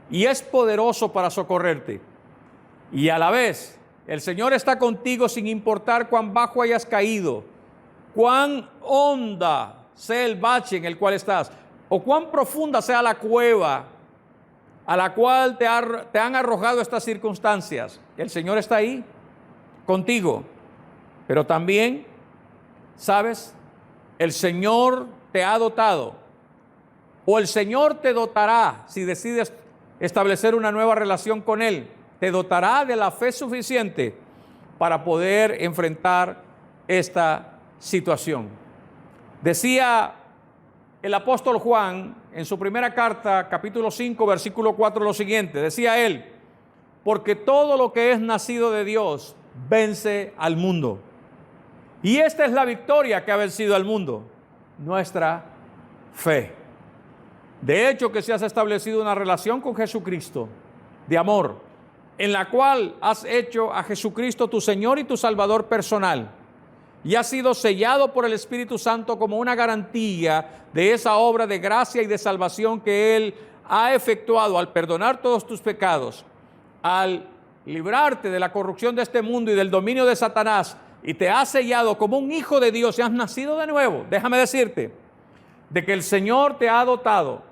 y es poderoso para socorrerte, y a la vez el Señor está contigo sin importar cuán bajo hayas caído, cuán honda sea el bache en el cual estás, o cuán profunda sea la cueva a la cual te han arrojado estas circunstancias, el Señor está ahí contigo. Pero también, ¿sabes? El Señor te ha dotado, o el Señor te dotará si decides establecer una nueva relación con Él. Te dotará de la fe suficiente para poder enfrentar esta situación. Decía el apóstol Juan en su primera carta, capítulo 5, versículo 4, lo siguiente. Decía él: porque todo lo que es nacido de Dios vence al mundo. Y esta es la victoria que ha vencido al mundo: nuestra fe. De hecho, que si has establecido una relación con Jesucristo de amor, en la cual has hecho a Jesucristo tu Señor y tu Salvador personal, y has sido sellado por el Espíritu Santo como una garantía de esa obra de gracia y de salvación que Él ha efectuado al perdonar todos tus pecados, al librarte de la corrupción de este mundo y del dominio de Satanás, y te ha sellado como un hijo de Dios y has nacido de nuevo. Déjame decirte de que el Señor te ha dotado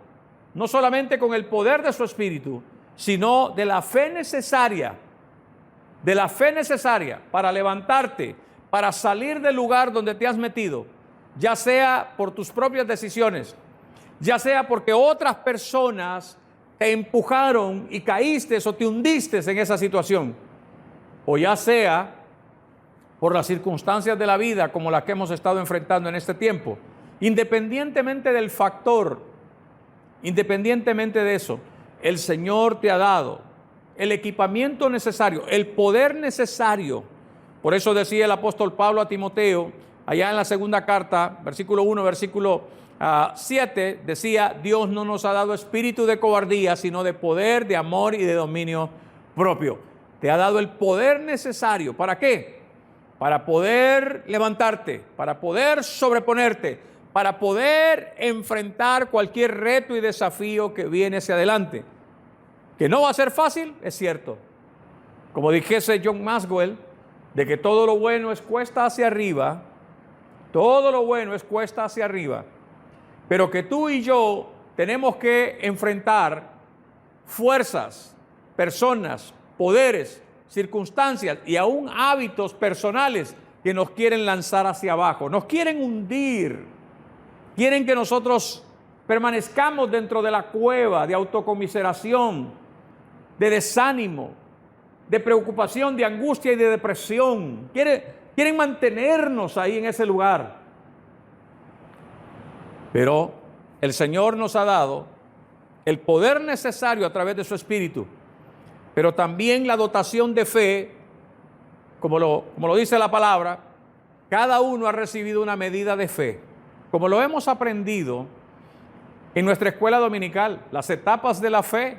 no solamente con el poder de su Espíritu, sino de la fe necesaria para levantarte, para salir del lugar donde te has metido, ya sea por tus propias decisiones, ya sea porque otras personas te empujaron y caíste o te hundiste en esa situación, o ya sea por las circunstancias de la vida como las que hemos estado enfrentando en este tiempo. Independientemente del factor, independientemente de eso, el Señor te ha dado el equipamiento necesario, el poder necesario. Por eso decía el apóstol Pablo a Timoteo, allá en la segunda carta, versículo 1, versículo 7, decía: Dios no nos ha dado espíritu de cobardía, sino de poder, de amor y de dominio propio. Te ha dado el poder necesario. ¿Para qué? Para poder levantarte, para poder sobreponerte, para poder enfrentar cualquier reto y desafío que viene hacia adelante. Que no va a ser fácil, es cierto. Como dijese John Maxwell, de que todo lo bueno es cuesta hacia arriba, todo lo bueno es cuesta hacia arriba, pero que tú y yo tenemos que enfrentar fuerzas, personas, poderes, circunstancias y aún hábitos personales que nos quieren lanzar hacia abajo, nos quieren hundir, quieren que nosotros permanezcamos dentro de la cueva de autocomiseración, de desánimo, de preocupación, de angustia y de depresión. Quieren mantenernos ahí en ese lugar. Pero el Señor nos ha dado el poder necesario a través de su Espíritu, pero también la dotación de fe, como lo dice la palabra. Cada uno ha recibido una medida de fe, como lo hemos aprendido en nuestra escuela dominical, las etapas de la fe.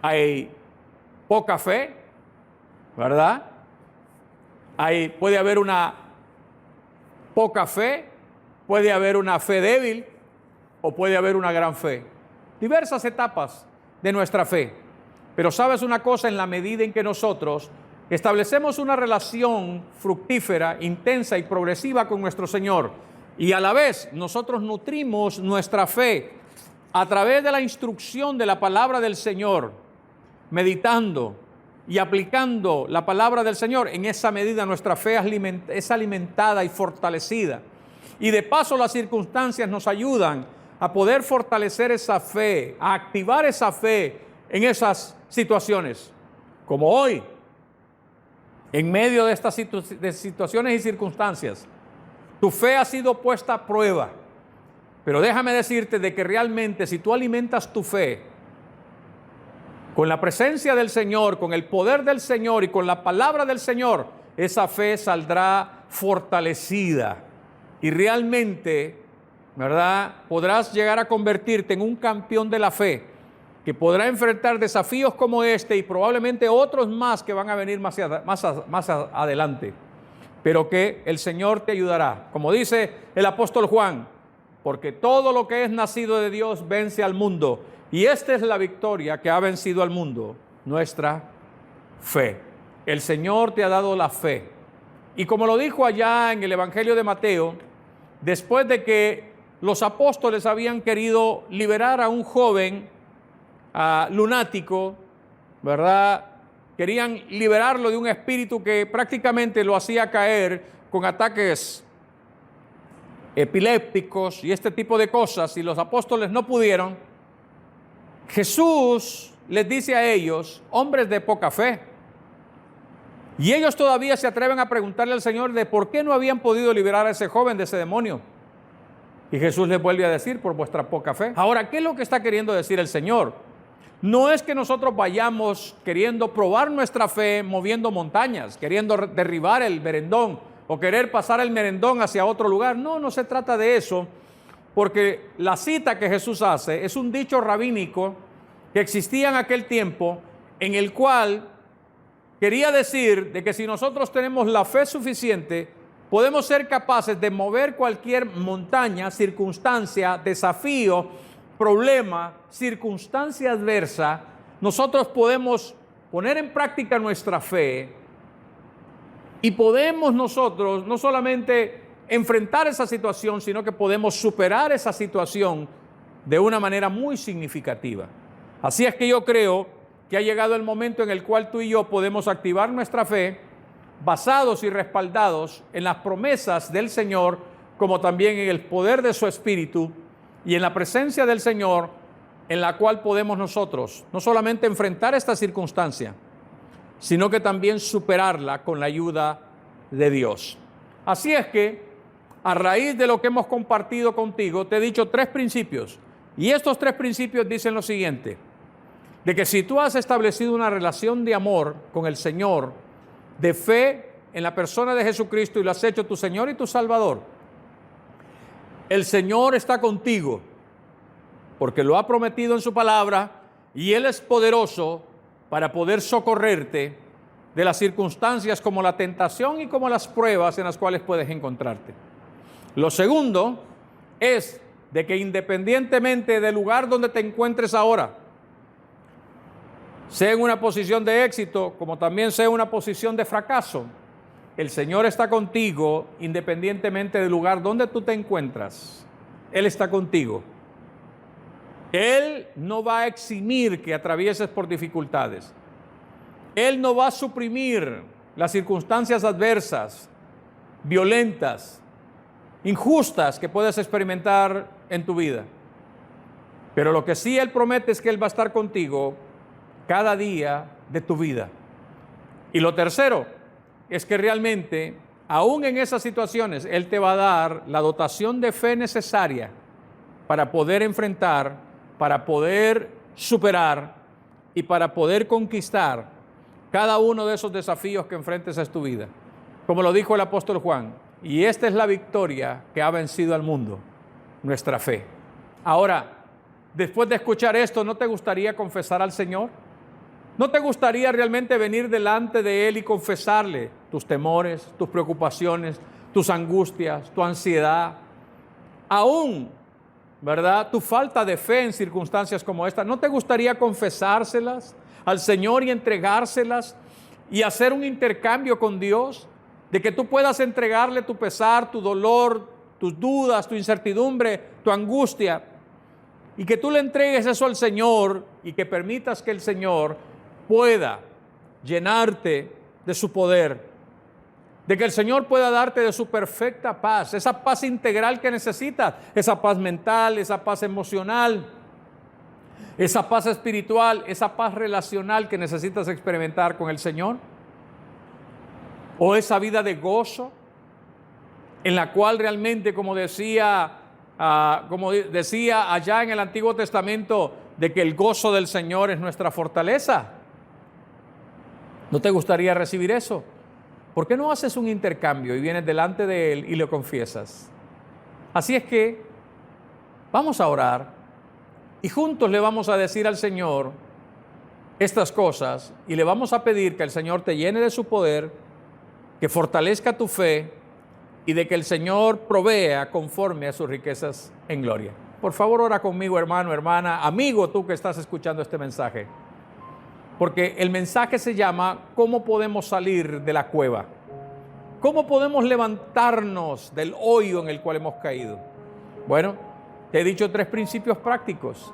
Hay poca fe, ¿verdad? Puede haber una poca fe, puede haber una fe débil o puede haber una gran fe. Diversas etapas de nuestra fe. Pero sabes una cosa, en la medida en que nosotros establecemos una relación fructífera, intensa y progresiva con nuestro Señor. Y a la vez nosotros nutrimos nuestra fe a través de la instrucción de la palabra del Señor, meditando y aplicando la palabra del Señor. En esa medida nuestra fe es alimentada y fortalecida. Y de paso las circunstancias nos ayudan a poder fortalecer esa fe, a activar esa fe en esas situaciones. Como hoy, en medio de estas situaciones y circunstancias, tu fe ha sido puesta a prueba. Pero déjame decirte de que realmente si tú alimentas tu fe con la presencia del Señor, con el poder del Señor y con la palabra del Señor, esa fe saldrá fortalecida y realmente, ¿verdad?, podrás llegar a convertirte en un campeón de la fe que podrá enfrentar desafíos como este y probablemente otros más que van a venir más adelante, pero que el Señor te ayudará. Como dice el apóstol Juan, porque todo lo que es nacido de Dios vence al mundo. Y esta es la victoria que ha vencido al mundo, nuestra fe. El Señor te ha dado la fe. Y como lo dijo allá en el Evangelio de Mateo, después de que los apóstoles habían querido liberar a un joven lunático, ¿verdad? Querían liberarlo de un espíritu que prácticamente lo hacía caer con ataques epilépticos y este tipo de cosas, y los apóstoles no pudieron. Jesús les dice a ellos, hombres de poca fe, y ellos todavía se atreven a preguntarle al Señor de por qué no habían podido liberar a ese joven de ese demonio. Y Jesús les vuelve a decir, por vuestra poca fe. Ahora, ¿qué es lo que está queriendo decir el Señor? No es que nosotros vayamos queriendo probar nuestra fe moviendo montañas, queriendo derribar el merendón o querer pasar el merendón hacia otro lugar. No, no se trata de eso, porque la cita que Jesús hace es un dicho rabínico que existía en aquel tiempo, en el cual quería decir de que si nosotros tenemos la fe suficiente, podemos ser capaces de mover cualquier montaña, circunstancia, desafío, problema, circunstancia adversa. Nosotros podemos poner en práctica nuestra fe y podemos nosotros no solamente enfrentar esa situación, sino que podemos superar esa situación de una manera muy significativa. Así es que yo creo que ha llegado el momento en el cual tú y yo podemos activar nuestra fe basados y respaldados en las promesas del Señor, como también en el poder de su Espíritu y en la presencia del Señor, en la cual podemos nosotros no solamente enfrentar esta circunstancia, sino que también superarla con la ayuda de Dios. Así es que, a raíz de lo que hemos compartido contigo, te he dicho 3 principios. Y estos 3 principios dicen lo siguiente: de que si tú has establecido una relación de amor con el Señor, de fe en la persona de Jesucristo y lo has hecho tu Señor y tu Salvador, el Señor está contigo porque lo ha prometido en su palabra y Él es poderoso para poder socorrerte de las circunstancias como la tentación y como las pruebas en las cuales puedes encontrarte. Lo segundo es de que independientemente del lugar donde te encuentres ahora, sea en una posición de éxito como también sea en una posición de fracaso, el Señor está contigo independientemente del lugar donde tú te encuentras. Él está contigo. Él no va a eximir que atravieses por dificultades. Él no va a suprimir las circunstancias adversas, violentas, injustas que puedes experimentar en tu vida. Pero lo que sí Él promete es que Él va a estar contigo cada día de tu vida. Y lo tercero es que realmente, aún en esas situaciones, Él te va a dar la dotación de fe necesaria para poder enfrentar, para poder superar y para poder conquistar cada uno de esos desafíos que enfrentes en tu vida. Como lo dijo el apóstol Juan, y esta es la victoria que ha vencido al mundo, nuestra fe. Ahora, después de escuchar esto, ¿no te gustaría confesar al Señor? ¿No te gustaría realmente venir delante de Él y confesarle tus temores, tus preocupaciones, tus angustias, tu ansiedad, aún, ¿verdad?, tu falta de fe en circunstancias como esta? ¿No te gustaría confesárselas al Señor y entregárselas y hacer un intercambio con Dios, de que tú puedas entregarle tu pesar, tu dolor, tus dudas, tu incertidumbre, tu angustia, y que tú le entregues eso al Señor y que permitas que el Señor pueda llenarte de su poder, de que el Señor pueda darte de su perfecta paz, esa paz integral que necesitas, esa paz mental, esa paz emocional, esa paz espiritual, esa paz relacional que necesitas experimentar con el Señor, o esa vida de gozo en la cual realmente, como decía allá en el Antiguo Testamento, de que el gozo del Señor es nuestra fortaleza. ¿No te gustaría recibir eso? ¿Por qué no haces un intercambio y vienes delante de Él y lo confiesas? Así es que vamos a orar y juntos le vamos a decir al Señor estas cosas y le vamos a pedir que el Señor te llene de su poder, que fortalezca tu fe y de que el Señor provea conforme a sus riquezas en gloria. Por favor, ora conmigo, hermano, hermana, amigo, tú que estás escuchando este mensaje. Porque el mensaje se llama ¿cómo podemos salir de la cueva? ¿Cómo podemos levantarnos del hoyo en el cual hemos caído? Bueno, te he dicho 3 principios prácticos.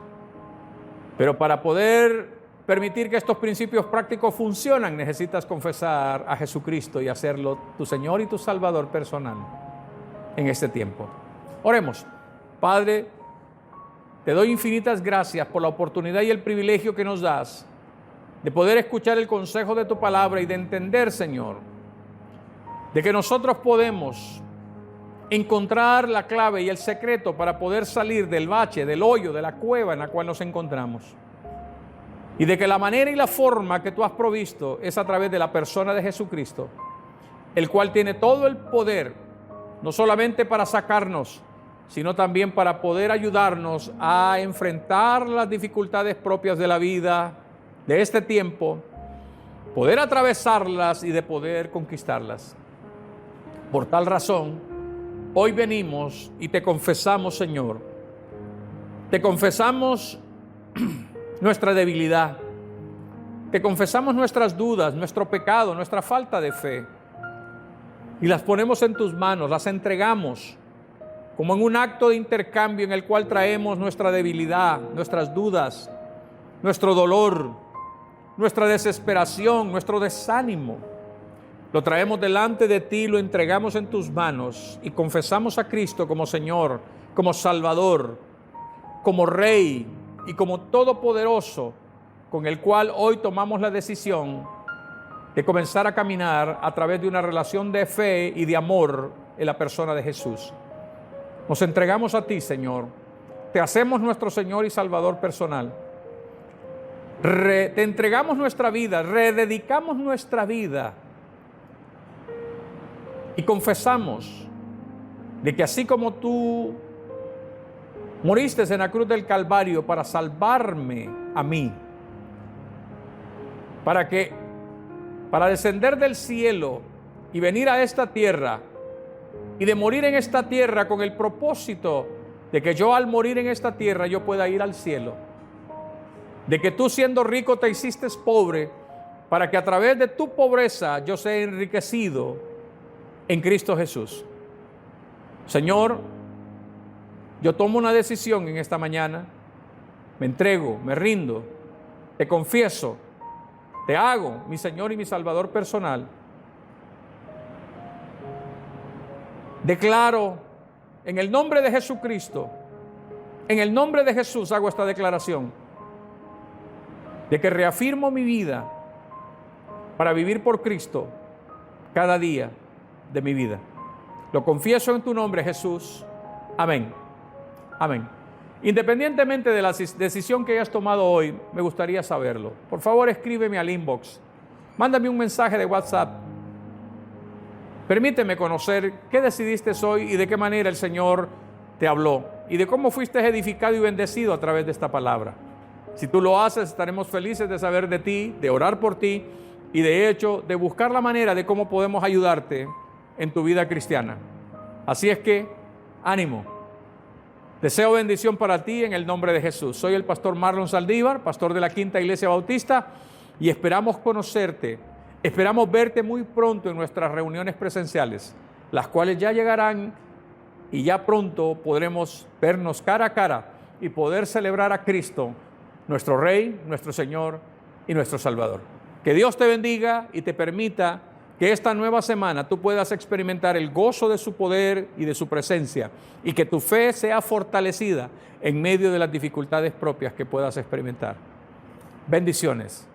Pero para poder permitir que estos principios prácticos funcionen, necesitas confesar a Jesucristo y hacerlo tu Señor y tu Salvador personal en este tiempo. Oremos. Padre, te doy infinitas gracias por la oportunidad y el privilegio que nos das de poder escuchar el consejo de tu palabra y de entender, Señor, de que nosotros podemos encontrar la clave y el secreto para poder salir del bache, del hoyo, de la cueva en la cual nos encontramos. Y de que la manera y la forma que tú has provisto es a través de la persona de Jesucristo, el cual tiene todo el poder, no solamente para sacarnos, sino también para poder ayudarnos a enfrentar las dificultades propias de la vida, de este tiempo, poder atravesarlas y de poder conquistarlas. Por tal razón, hoy venimos y te confesamos, Señor, te confesamos nuestra debilidad, te confesamos nuestras dudas, nuestro pecado, nuestra falta de fe, y las ponemos en tus manos, las entregamos como en un acto de intercambio en el cual traemos nuestra debilidad, nuestras dudas, nuestro dolor, nuestra desesperación, nuestro desánimo. Lo traemos delante de ti, lo entregamos en tus manos y confesamos a Cristo como Señor, como Salvador, como Rey y como Todopoderoso, con el cual hoy tomamos la decisión de comenzar a caminar a través de una relación de fe y de amor en la persona de Jesús. Nos entregamos a ti, Señor. Te hacemos nuestro Señor y Salvador personal. Te entregamos nuestra vida, rededicamos nuestra vida y confesamos de que así como tú moriste en la cruz del Calvario para salvarme a mí, para descender del cielo y venir a esta tierra y de morir en esta tierra con el propósito de que yo al morir en esta tierra yo pueda ir al cielo, de que tú siendo rico te hiciste pobre para que a través de tu pobreza yo sea enriquecido en Cristo Jesús. Señor, yo tomo una decisión en esta mañana, me entrego, me rindo, te confieso, te hago mi Señor y mi Salvador personal. Declaro en el nombre de Jesucristo, en el nombre de Jesús hago esta declaración, de que reafirmo mi vida para vivir por Cristo cada día de mi vida. Lo confieso en tu nombre, Jesús. Amén. Amén. Independientemente de la decisión que hayas tomado hoy, me gustaría saberlo. Por favor, escríbeme al inbox. Mándame un mensaje de WhatsApp. Permíteme conocer qué decidiste hoy y de qué manera el Señor te habló y de cómo fuiste edificado y bendecido a través de esta palabra. Si tú lo haces, estaremos felices de saber de ti, de orar por ti y de hecho de buscar la manera de cómo podemos ayudarte en tu vida cristiana. Así es que, ánimo. Deseo bendición para ti en el nombre de Jesús. Soy el pastor Marlon Saldívar, pastor de la Quinta Iglesia Bautista, y esperamos conocerte Esperamos verte muy pronto en nuestras reuniones presenciales, las cuales ya llegarán y ya pronto podremos vernos cara a cara y poder celebrar a Cristo, nuestro Rey, nuestro Señor y nuestro Salvador. Que Dios te bendiga y te permita que esta nueva semana tú puedas experimentar el gozo de su poder y de su presencia, y que tu fe sea fortalecida en medio de las dificultades propias que puedas experimentar. Bendiciones.